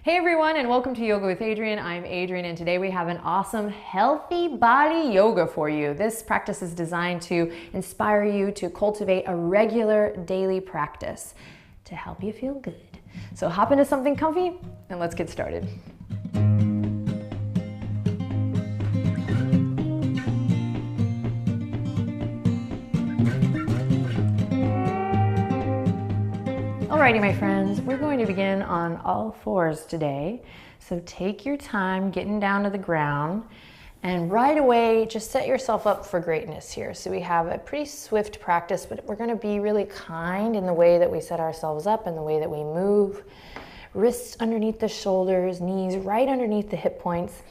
Hey everyone, and welcome to Yoga with Adriene. I'm Adriene, and today we have an awesome healthy body yoga for you. This practice is designed to inspire you to cultivate a regular daily practice to help you feel good. So hop into something comfy and let's get started. Alrighty, my friends, we're going to begin on all fours today. So take your time getting down to the ground, and right away, just set yourself up for greatness here. So we have a pretty swift practice, but we're going to be really kind in the way that we set ourselves up and the way that we move. Wrists underneath the shoulders, knees right underneath the hip points,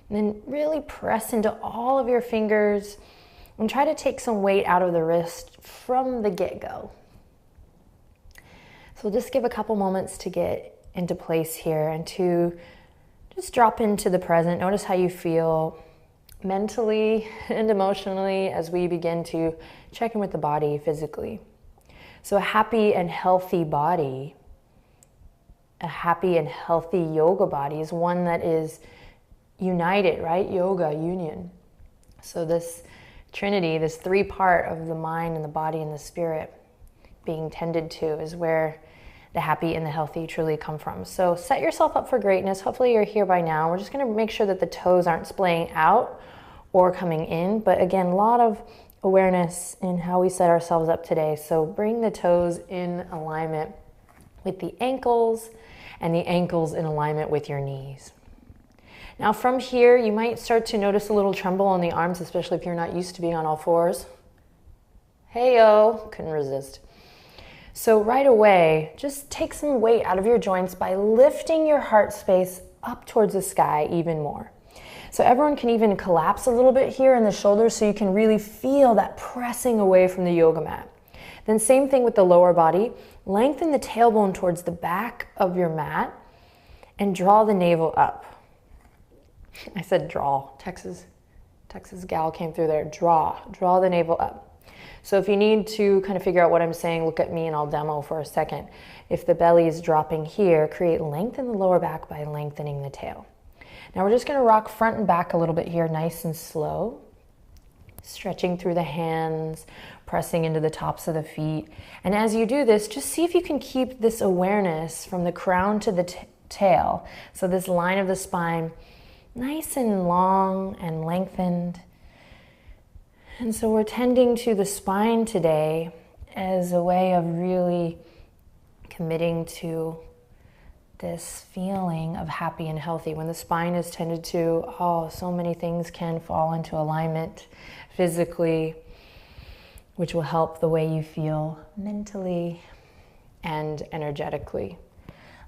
and then really press into all of your fingers and try to take some weight out of the wrist from the get-go. So just give a couple moments to get into place here and to just drop into the present. Notice how you feel mentally and emotionally as we begin to check in with the body physically. So a happy and healthy body, a happy and healthy yoga body is one that is united, right? Yoga, union. So this trinity, this three-part of the mind and the body and the spirit being tended to is where the happy and the healthy truly come from. So set yourself up for greatness. Hopefully you're here by now. We're just gonna make sure that the toes aren't splaying out or coming in. But again, a lot of awareness in how we set ourselves up today. So bring the toes in alignment with the ankles and the ankles in alignment with your knees. Now from here, you might start to notice a little tremble on the arms, especially if you're not used to being on all fours. Hey-o, couldn't resist. So right away, just take some weight out of your joints by lifting your heart space up towards the sky even more. So everyone can even collapse a little bit here in the shoulders so you can really feel that pressing away from the yoga mat. Then same thing with the lower body. Lengthen the tailbone towards the back of your mat and draw the navel up. I said draw. Texas gal came through there. Draw the navel up. So if you need to kind of figure out what I'm saying, look at me and I'll demo for a second. If the belly is dropping here, create length in the lower back by lengthening the tail. Now we're just going to rock front and back a little bit here, nice and slow. Stretching through the hands, pressing into the tops of the feet. And as you do this, just see if you can keep this awareness from the crown to the tail. So this line of the spine, nice and long and lengthened. And so we're tending to the spine today as a way of really committing to this feeling of happy and healthy. When the spine is tended to, so many things can fall into alignment physically, which will help the way you feel mentally and energetically.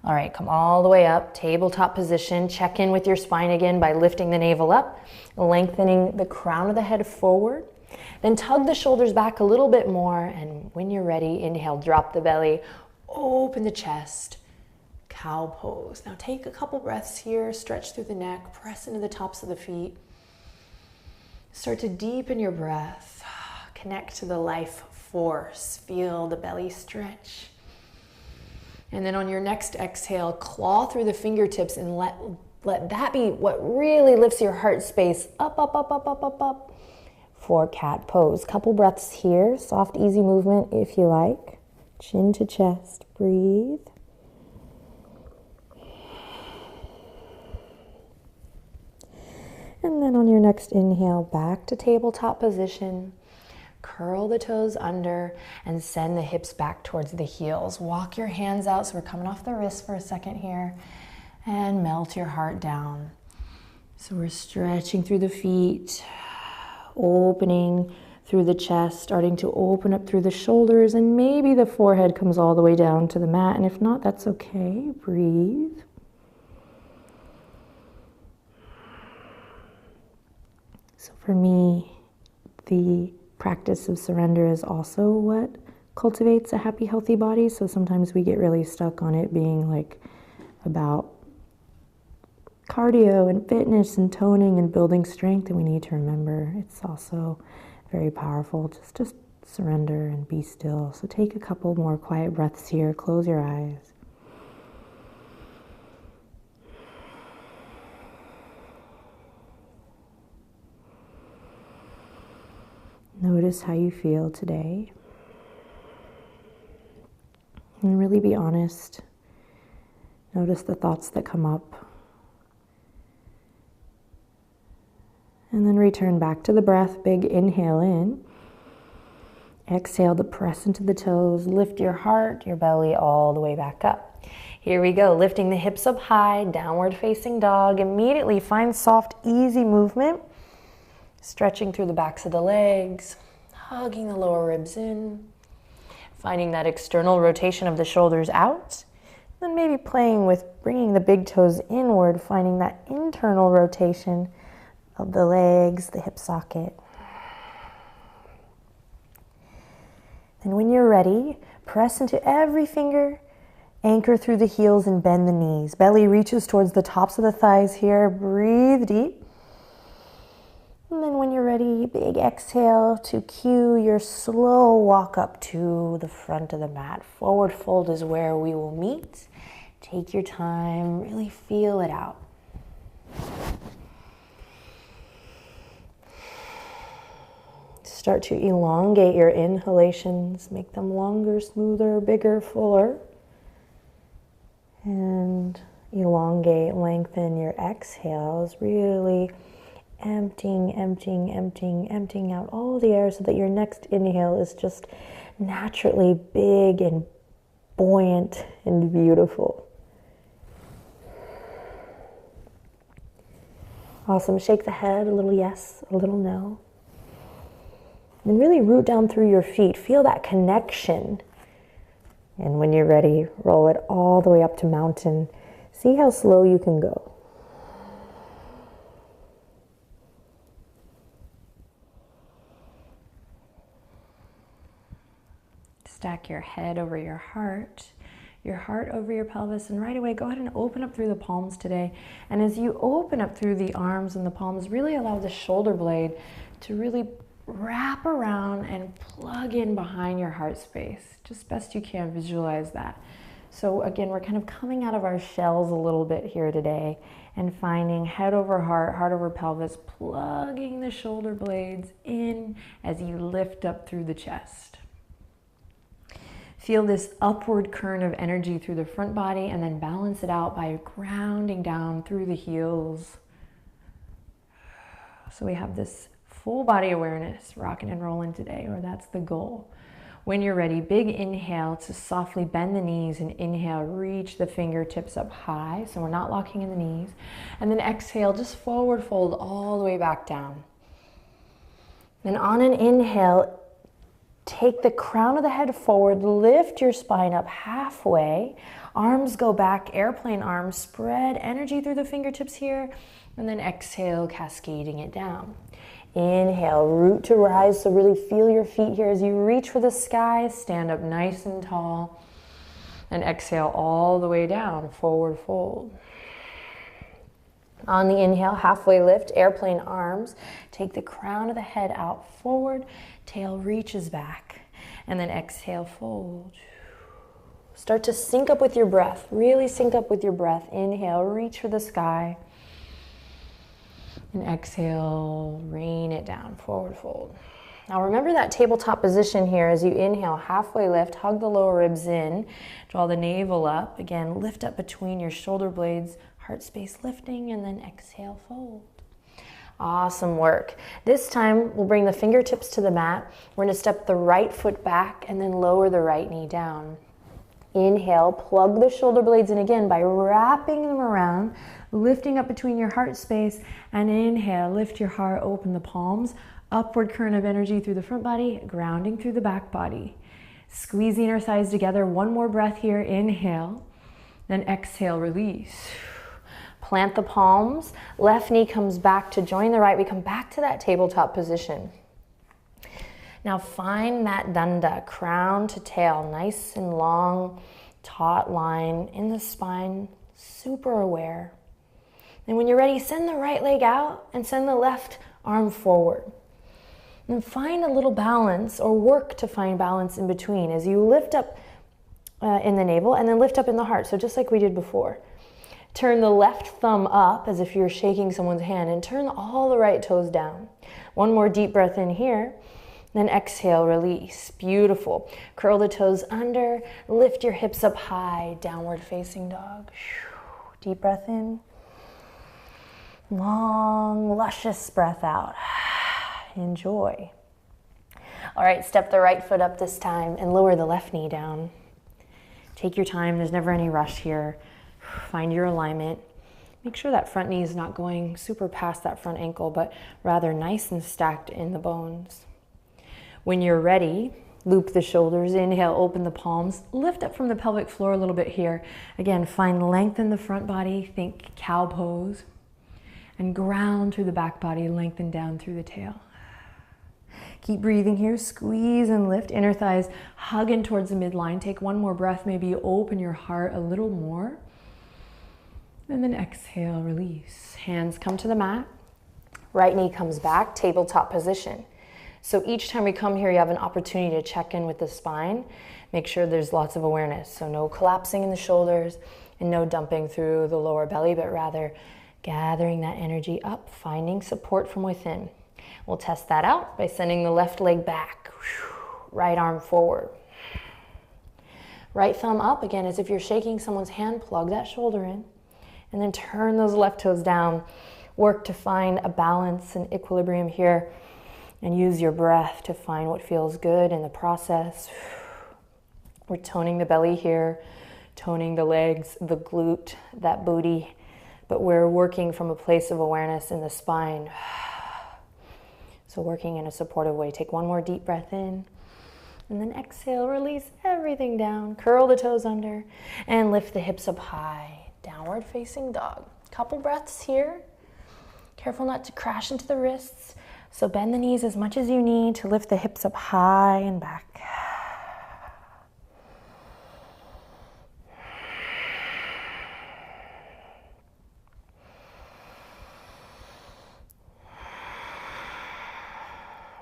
All right, come all the way up, tabletop position. Check in with your spine again by lifting the navel up, lengthening the crown of the head forward. Then tug the shoulders back a little bit more, and when you're ready, inhale, drop the belly, open the chest, cow pose. Now take a couple breaths here, stretch through the neck, press into the tops of the feet. Start to deepen your breath, connect to the life force, feel the belly stretch. And then on your next exhale, claw through the fingertips and let that be what really lifts your heart space up, up, up, up, up, up, up. For cat pose. Couple breaths here, soft, easy movement if you like. Chin to chest, breathe. And then on your next inhale, back to tabletop position. Curl the toes under and send the hips back towards the heels. Walk your hands out, so we're coming off the wrist for a second here. And melt your heart down. So we're stretching through the feet. Opening through the chest, starting to open up through the shoulders, and maybe the forehead comes all the way down to the mat, and if not, that's okay. Breathe. So for me, the practice of surrender is also what cultivates a happy, healthy body. So sometimes we get really stuck on it being like about cardio and fitness and toning and building strength, and we need to remember it's also very powerful just to surrender and be still. So take a couple more quiet breaths here, close your eyes. notice how you feel today. And really be honest. Notice the thoughts that come up. And then return back to the breath. Big inhale in. Exhale to press into the toes. Lift your heart, your belly all the way back up. Here we go. Lifting the hips up high, downward facing dog. Immediately find soft, easy movement. Stretching through the backs of the legs. Hugging the lower ribs in. Finding that external rotation of the shoulders out. Then maybe playing with bringing the big toes inward, finding that internal rotation of the legs, the hip socket. And when you're ready, press into every finger, anchor through the heels and bend the knees. Belly reaches towards the tops of the thighs here. Breathe deep. And then when you're ready, big exhale to cue your slow walk up to the front of the mat. Forward fold is where we will meet. Take your time, really feel it out. Start to elongate your inhalations, make them longer, smoother, bigger, fuller. And elongate, lengthen your exhales, really emptying out all the air so that your next inhale is just naturally big and buoyant and beautiful. Awesome. Shake the head, a little yes, a little no. And really root down through your feet. Feel that connection. And when you're ready, roll it all the way up to mountain. See how slow you can go. Stack your head over your heart over your pelvis, and right away go ahead and open up through the palms today. And as you open up through the arms and the palms, really allow the shoulder blade to really wrap around and plug in behind your heart space. Just best you can visualize that. So again, we're kind of coming out of our shells a little bit here today and finding head over heart, heart over pelvis, plugging the shoulder blades in as you lift up through the chest. Feel this upward current of energy through the front body, and then balance it out by grounding down through the heels. So we have this full body awareness, rocking and rolling today, or that's the goal. When you're ready, big inhale to softly bend the knees, and inhale, reach the fingertips up high, so we're not locking in the knees. And then exhale, just forward fold all the way back down. Then on an inhale, take the crown of the head forward, lift your spine up halfway, arms go back, airplane arms, spread energy through the fingertips here, and then exhale, cascading it down. Inhale, root to rise, so really feel your feet here as you reach for the sky, stand up nice and tall, and exhale all the way down, forward fold. On the inhale, halfway lift, airplane arms, take the crown of the head out forward, tail reaches back, and then exhale, fold. Start to sync up with your breath, really sync up with your breath. Inhale, reach for the sky. And exhale, rain it down, forward fold. Now remember that tabletop position here as you inhale, halfway lift, hug the lower ribs in, draw the navel up. Again, lift up between your shoulder blades, heart space lifting, and then exhale, fold. Awesome work. This time we'll bring the fingertips to the mat. We're gonna step the right foot back and then lower the right knee down. Inhale, plug the shoulder blades in again by wrapping them around, lifting up between your heart space, and inhale, lift your heart, open the palms, upward current of energy through the front body, grounding through the back body. Squeezing our thighs together, one more breath here, inhale, then exhale, release. Plant the palms, left knee comes back to join the right, we come back to that tabletop position. Now find that danda, crown to tail, nice and long, taut line in the spine, super aware. And when you're ready, send the right leg out and send the left arm forward. And find a little balance, or work to find balance in between as you lift up in the navel and then lift up in the heart. So just like we did before. Turn the left thumb up as if you're shaking someone's hand, and turn all the right toes down. One more deep breath in here. Then exhale, release. Beautiful. Curl the toes under, lift your hips up high, downward facing dog. Deep breath in. Long, luscious breath out. Enjoy. All right, step the right foot up this time and lower the left knee down. Take your time, there's never any rush here. Find your alignment. Make sure that front knee is not going super past that front ankle, but rather nice and stacked in the bones. When you're ready, loop the shoulders, inhale, open the palms, lift up from the pelvic floor a little bit here. Again, find length in the front body, think cow pose, and ground through the back body, lengthen down through the tail. Keep breathing here, squeeze and lift, inner thighs hugging towards the midline. Take one more breath, maybe open your heart a little more. And then exhale, release. Hands come to the mat. Right knee comes back, tabletop position. So each time we come here, you have an opportunity to check in with the spine. Make sure there's lots of awareness. So no collapsing in the shoulders and no dumping through the lower belly, but rather gathering that energy up, finding support from within. We'll test that out by sending the left leg back, right arm forward. Right thumb up, again, as if you're shaking someone's hand, plug that shoulder in, and then turn those left toes down. Work to find a balance and equilibrium here, and use your breath to find what feels good in the process. We're toning the belly here, toning the legs, the glute, that booty, but we're working from a place of awareness in the spine. So working in a supportive way. Take one more deep breath in, and then exhale, release everything down. Curl the toes under, and lift the hips up high. Downward facing dog. Couple breaths here. Careful not to crash into the wrists. So bend the knees as much as you need to lift the hips up high and back.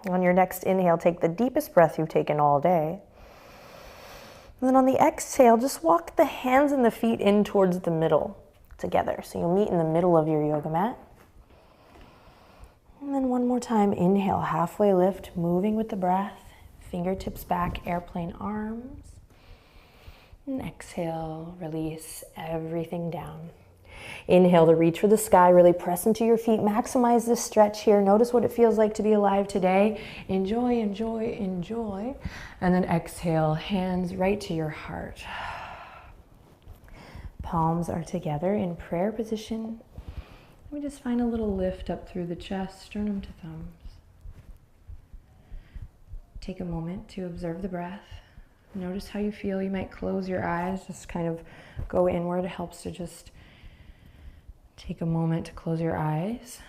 On your next inhale, take the deepest breath you've taken all day. And then on the exhale, just walk the hands and the feet in towards the middle together. So you'll meet in the middle of your yoga mat. And then one more time, inhale, halfway lift, moving with the breath. Fingertips back, airplane arms. And exhale, release everything down. Inhale to reach for the sky, really press into your feet, maximize this stretch here. Notice what it feels like to be alive today. Enjoy, enjoy, enjoy. And then exhale, hands right to your heart. Palms are together in prayer position. Let me just find a little lift up through the chest, sternum to thumbs. Take a moment to observe the breath. Notice how you feel. You might close your eyes, just kind of go inward. It helps to just take a moment to close your eyes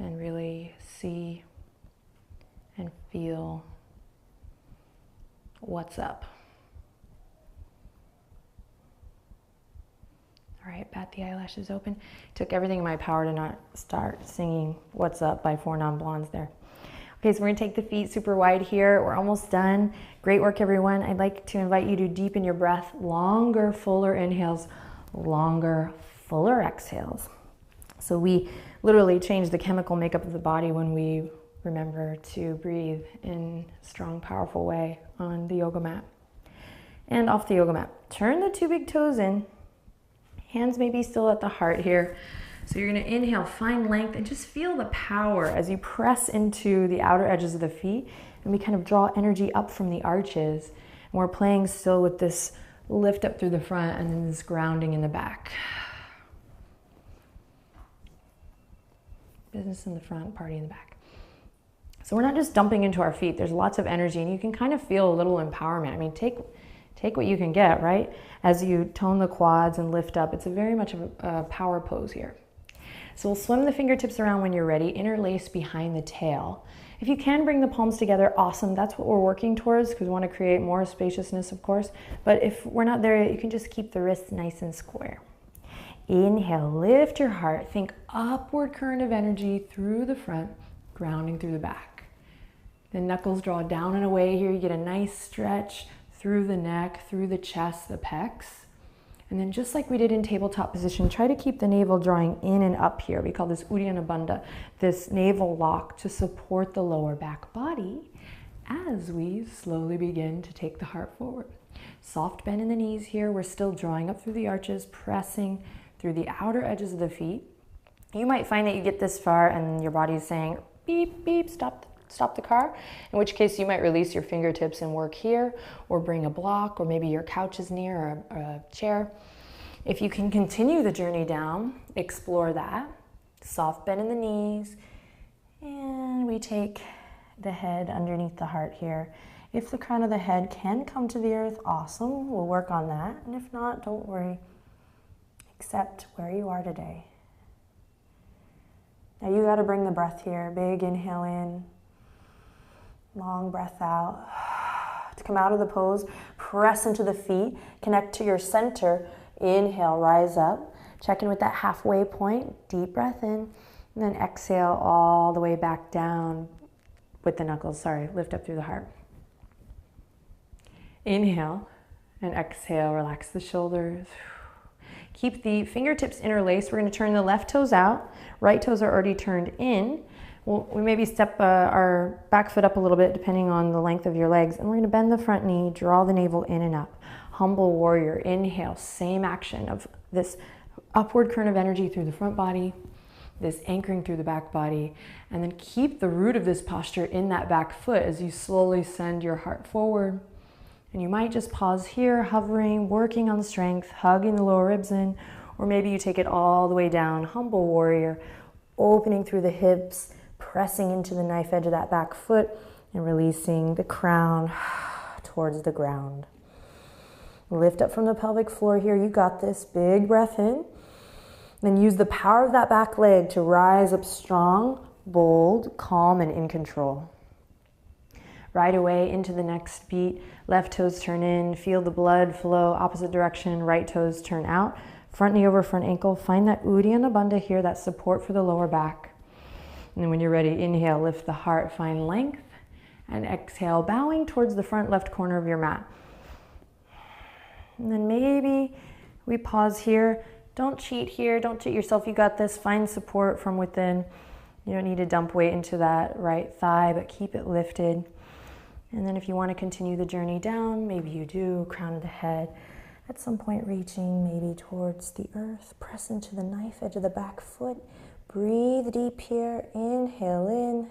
and really see and feel what's up. All right, bat the eyelashes open. Took everything in my power to not start singing What's Up by Four Non Blondes there. Okay, so we're gonna take the feet super wide here. We're almost done. Great work, everyone. I'd like to invite you to deepen your breath. Longer, fuller inhales, longer, fuller exhales. So we literally change the chemical makeup of the body when we remember to breathe in a strong, powerful way on the yoga mat. And off the yoga mat. Turn the two big toes in. Hands may be still at the heart here. So you're gonna inhale, find length, and just feel the power as you press into the outer edges of the feet, and we kind of draw energy up from the arches. And we're playing still with this lift up through the front and then this grounding in the back. Business in the front, party in the back. So we're not just dumping into our feet. There's lots of energy, and you can kind of feel a little empowerment. I mean, take what you can get, right? As you tone the quads and lift up, it's a very much of a power pose here. So we'll swim the fingertips around when you're ready, interlace behind the tail. If you can bring the palms together, awesome. That's what we're working towards because we want to create more spaciousness, of course. But if we're not there yet, you can just keep the wrists nice and square. Inhale, lift your heart. Think upward current of energy through the front, grounding through the back. The knuckles draw down and away here. You get a nice stretch through the neck, through the chest, the pecs. And then just like we did in tabletop position, try to keep the navel drawing in and up here. We call this Uddiyana Bandha, this navel lock to support the lower back body as we slowly begin to take the heart forward. Soft bend in the knees here. We're still drawing up through the arches, pressing through the outer edges of the feet. You might find that you get this far and your body is saying, beep, beep, stop the car, in which case you might release your fingertips and work here, or bring a block, or maybe your couch is near, or a chair. If you can continue the journey down, explore that. Soft bend in the knees, and we take the head underneath the heart here. If the crown of the head can come to the earth, awesome, we'll work on that. And if not, don't worry. Accept where you are today. Now you got to bring the breath here. Big inhale in. Long breath out. To come out of the pose, press into the feet, connect to your center. Inhale, rise up. Check in with that halfway point. Deep breath in. And then exhale all the way back down with the knuckles. Sorry, lift up through the heart. Inhale and exhale, relax the shoulders. Keep the fingertips interlaced. We're going to turn the left toes out. Right toes are already turned in. We maybe step our back foot up a little bit depending on the length of your legs. And we're going to bend the front knee, draw the navel in and up. Humble warrior, inhale, same action of this upward current of energy through the front body, this anchoring through the back body, and then keep the root of this posture in that back foot as you slowly send your heart forward. And you might just pause here, hovering, working on strength, hugging the lower ribs in, or maybe you take it all the way down, humble warrior, opening through the hips, pressing into the knife edge of that back foot, and releasing the crown towards the ground. Lift up from the pelvic floor here. You got this. Big breath in. Then use the power of that back leg to rise up strong, bold, calm, and in control. Right away into the next beat. Left toes turn in. Feel the blood flow opposite direction. Right toes turn out. Front knee over front ankle. Find that Uddiyana Bandha here, that support for the lower back. And then when you're ready, inhale, lift the heart, find length. And exhale, bowing towards the front left corner of your mat. And then maybe we pause here. Don't cheat here. Don't cheat yourself. You got this. Find support from within. You don't need to dump weight into that right thigh, but keep it lifted. And then if you want to continue the journey down, maybe you do, crown of the head. At some point reaching maybe towards the earth. Press into the knife edge of the back foot. Breathe deep here. Inhale in.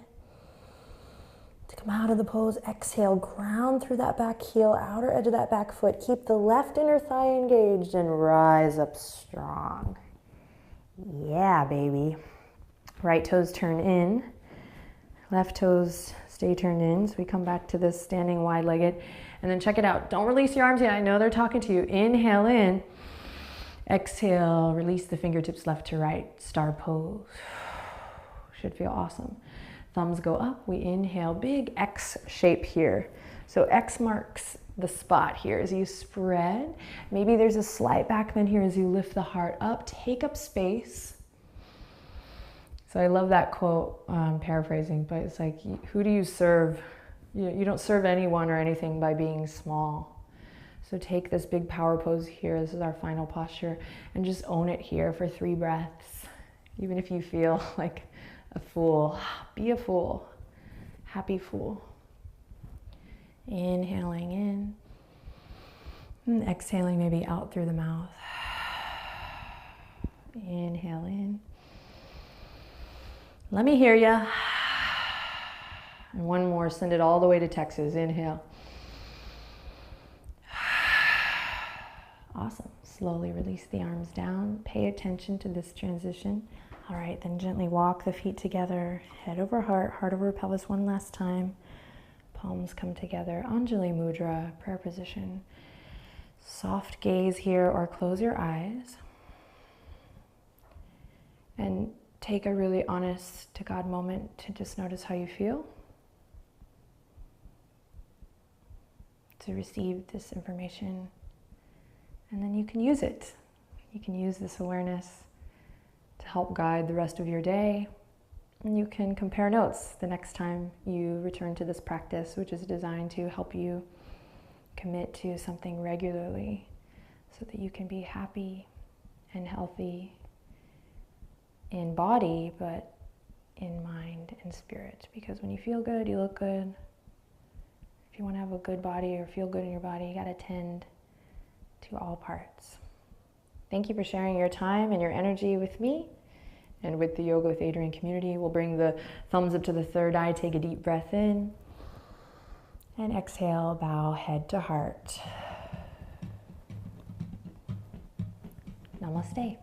To come out of the pose, exhale, ground through that back heel, outer edge of that back foot. Keep the left inner thigh engaged and rise up strong. Yeah, baby. Right toes turn in. Left toes stay turned in. So we come back to this standing wide-legged. And then check it out. Don't release your arms yet. I know they're talking to you. Inhale in. Exhale, release the fingertips left to right. Star pose. Should feel awesome. Thumbs go up, we inhale, big X shape here. So X marks the spot here as you spread. Maybe there's a slight back bend here as you lift the heart up, take up space. So I love that quote, paraphrasing, but it's like, who do you serve? You don't serve anyone or anything by being small. So take this big power pose here, this is our final posture, and just own it here for 3 breaths. Even if you feel like a fool, be a fool, happy fool. Inhaling in, and exhaling maybe out through the mouth. Inhale in. Let me hear ya. And one more, send it all the way to Texas. Inhale. Awesome. Slowly release the arms down. Pay attention to this transition. All right, then gently walk the feet together, head over heart, heart over pelvis one last time. Palms come together, Anjali Mudra, prayer position. Soft gaze here or close your eyes. And take a really honest to God moment to just notice how you feel. To receive this information. And then you can use it. You can use this awareness to help guide the rest of your day. And you can compare notes the next time you return to this practice, which is designed to help you commit to something regularly so that you can be happy and healthy in body, but in mind and spirit. Because when you feel good, you look good. If you want to have a good body or feel good in your body, you got to tend to all parts. Thank you for sharing your time and your energy with me and with the Yoga with Adriene community. We'll bring the thumbs up to the third eye, take a deep breath in, and exhale, bow head to heart. Namaste.